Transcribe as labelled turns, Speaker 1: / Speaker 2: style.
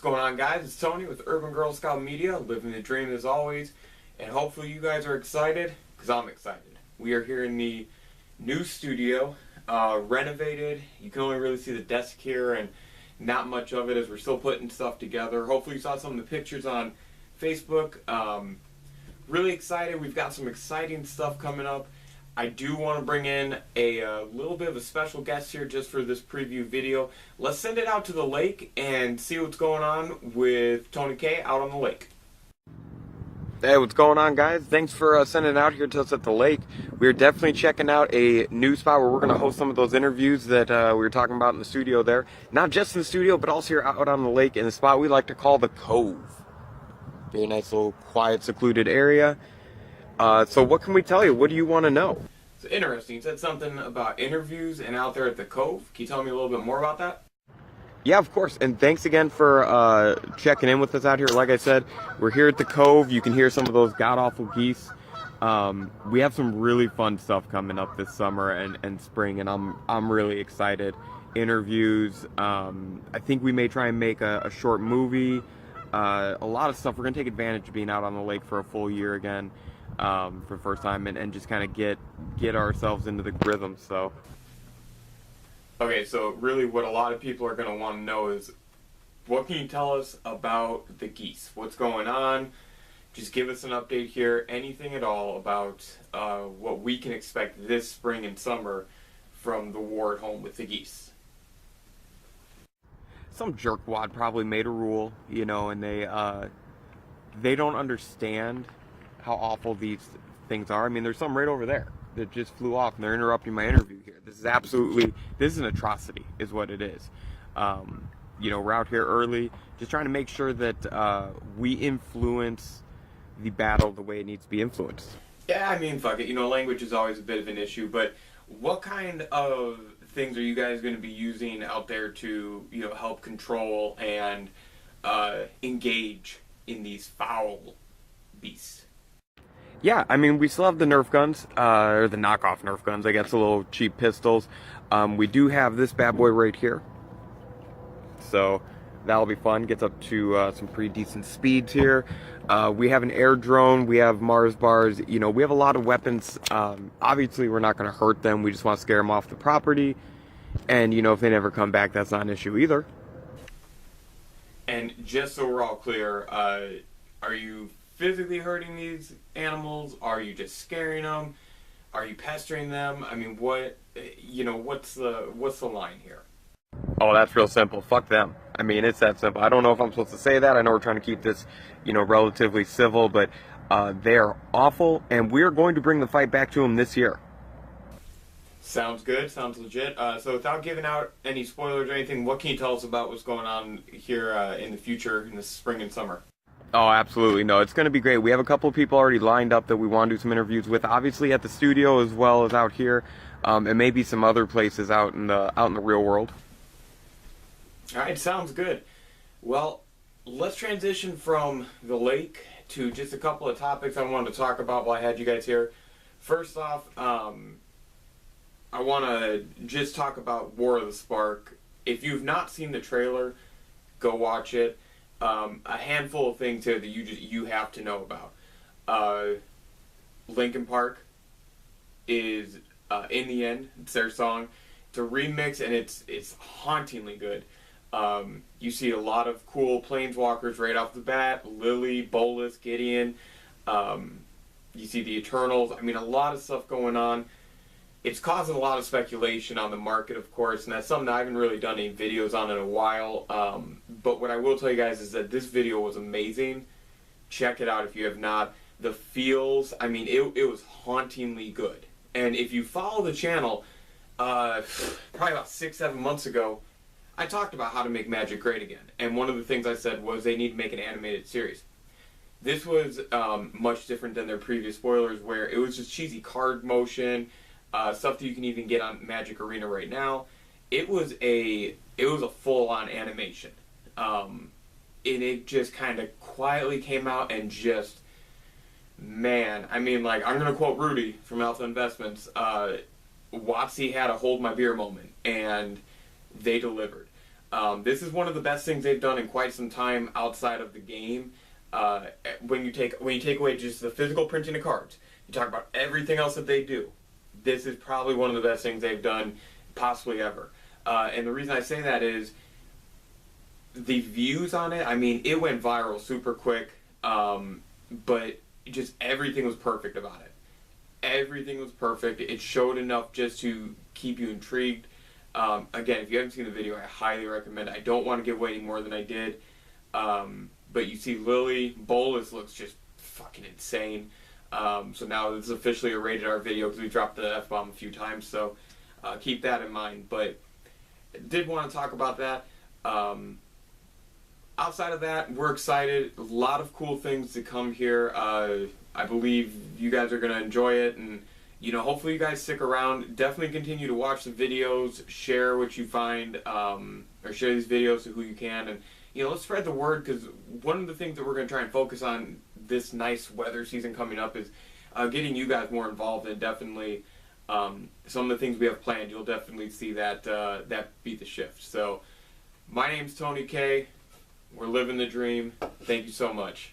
Speaker 1: What's going on, guys? It's Tony with Urban Girl Scout Media, living the dream as always, and hopefully you guys are excited, because I'm excited. We are here in the new studio, renovated. You can only really see the desk here and not much of it as we're still putting stuff together. Hopefully you saw some of the pictures on Facebook. Really excited. We've got some exciting stuff coming up. I do want to bring in a little bit of a special guest here just for this preview video. Let's send it out to the lake and see what's going on with Tony K out on the lake. Hey, what's going on, guys? Thanks for sending it out here to us at the lake. We're definitely checking out a new spot where we're going to host some of those interviews that we were talking about in the studio there. Not just in the studio, but also here out on the lake in the spot we like to call the Cove. Very nice little quiet, secluded area. So what can we tell you? What do you want to know? It's interesting. You said something about interviews and out there at the Cove. Can you tell me a little bit more about that? Yeah, of course. And thanks again for checking in with us out here. Like I said, we're here at the Cove. You can hear some of those god-awful geese. We have some really fun stuff coming up this summer and spring, and I'm really excited. Interviews. I think we may try and make a short movie. A lot of stuff. We're going to take advantage of being out on the lake for a full year again. For the first time and just kind of get ourselves into the rhythm. So okay, so really what a lot of people are going to want to know is, what can you tell us about the geese? What's going on? Just give us an update here, anything at all about what we can expect this spring and summer from the war at home with the geese. Some jerkwad probably made a rule, you know, and they don't understand how awful these things are. I mean, there's some right over there that just flew off and they're interrupting my interview here. This is an atrocity is what it is. You know, we're out here early just trying to make sure that we influence the battle the way it needs to be influenced. Yeah, I mean, fuck it. You know, language is always a bit of an issue, but what kind of things are you guys going to be using out there to, you know, help control and engage in these foul beasts? Yeah, I mean, we still have the Nerf guns, or the knockoff Nerf guns, I guess, the little cheap pistols. We do have this bad boy right here. So that'll be fun. Gets up to some pretty decent speeds here. We have an air drone. We have Mars bars. You know, we have a lot of weapons. Obviously, we're not going to hurt them. We just want to scare them off the property. And, you know, if they never come back, that's not an issue either. And just so we're all clear, are you physically hurting these animals? Are you just scaring them? Are you pestering them? I mean, what, you know, what's the line here? Oh, that's real simple. Fuck them. I mean, it's that simple. I don't know if I'm supposed to say that. I know we're trying to keep this, you know, relatively civil, but they're awful, and we're going to bring the fight back to them this year. Sounds good. Sounds legit. So without giving out any spoilers or anything, what can you tell us about what's going on here in the future, in the spring and summer? Oh, absolutely. No, it's going to be great. We have a couple of people already lined up that we want to do some interviews with, obviously at the studio as well as out here, and maybe some other places out in the real world. All right, sounds good. Well, let's transition from the lake to just a couple of topics I wanted to talk about while I had you guys here. First off, I want to just talk about War of the Spark. If you've not seen the trailer, go watch it. A handful of things here that you have to know about. Linkin Park is In the End. It's their song. It's a remix and it's hauntingly good. You see a lot of cool planeswalkers right off the bat. Lily, Bolus, Gideon. You see the Eternals. I mean, a lot of stuff going on. It's causing a lot of speculation on the market, of course, and that's something I haven't really done any videos on in a while. But what I will tell you guys is that this video was amazing. Check it out if you have not. The feels, I mean, it was hauntingly good. And if you follow the channel, probably about 6-7 months ago, I talked about how to make Magic great again. And one of the things I said was they need to make an animated series. This was much different than their previous spoilers, where it was just cheesy card motion, stuff that you can even get on Magic Arena right now. It was a full-on animation. And it just kind of quietly came out and just, man, I mean, like, I'm going to quote Rudy from Alpha Investments, WotC had a hold my beer moment, and they delivered. This is one of the best things they've done in quite some time outside of the game. When you take away just the physical printing of cards, you talk about everything else that they do. This is probably one of the best things they've done, possibly ever. And the reason I say that is the views on it. I mean, it went viral super quick, but just everything was perfect about it. Everything was perfect. It showed enough just to keep you intrigued. Again, if you haven't seen the video, I highly recommend it. I don't want to give away any more than I did. But you see Lily, Bolus looks just fucking insane. So now this is officially a rated R video because we dropped the F-bomb a few times, so keep that in mind. But did want to talk about that. Outside of that, we're excited. A lot of cool things to come here. I believe you guys are going to enjoy it, and hopefully you guys stick around. Definitely continue to watch the videos, share what you find, or share these videos to who you can, and let's spread the word, because one of the things that we're going to try and focus on this nice weather season coming up is getting you guys more involved, and definitely some of the things we have planned, you'll definitely see that be the shift. So my name's Tony K. We're living the dream. Thank you so much.